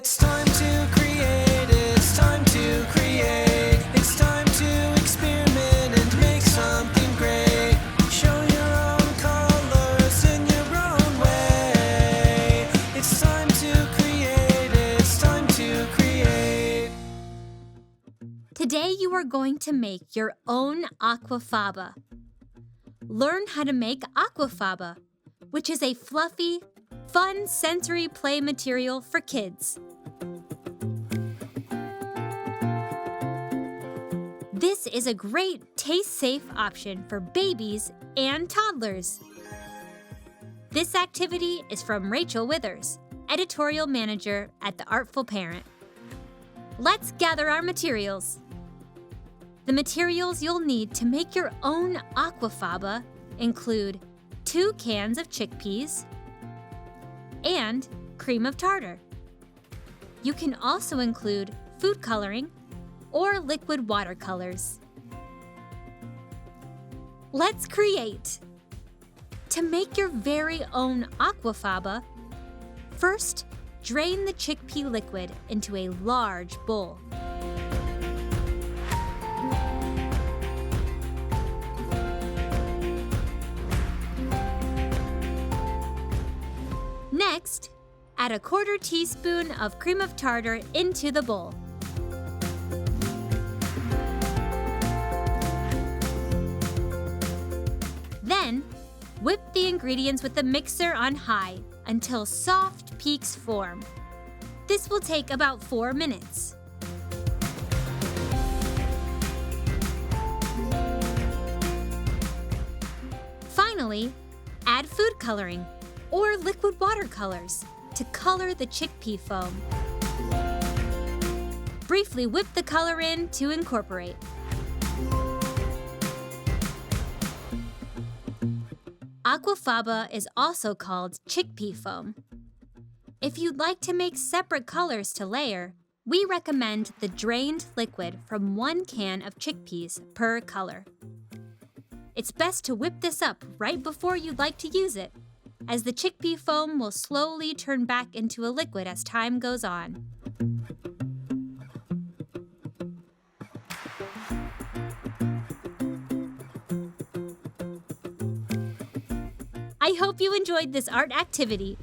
It's time to create, it's time to create. It's time to experiment and make something great. Show your own colors in your own way. It's time to create, it's time to create. Today you are going to make your own Aquafaba. Learn how to make Aquafaba, which is a fluffy, fun sensory play material for kids. This is a great taste-safe option for babies and toddlers. This activity is from Rachel Withers, editorial manager at The Artful Parent. Let's gather our materials. The materials you'll need to make your own Aquafaba include 2 cans of chickpeas and cream of tartar. You can also include food coloring or liquid watercolors. Let's create! To make your very own Aquafaba, first drain the chickpea liquid into a large bowl. Next, add a 1/4 teaspoon of cream of tartar into the bowl. Then, whip the ingredients with the mixer on high until soft peaks form. This will take about 4 minutes. Finally, add food coloring or liquid watercolors to color the chickpea foam. Briefly whip the color in to incorporate. Aquafaba is also called chickpea foam. If you'd like to make separate colors to layer, we recommend the drained liquid from 1 can of chickpeas per color. It's best to whip this up right before you'd like to use it, as the chickpea foam will slowly turn back into a liquid as time goes on. I hope you enjoyed this art activity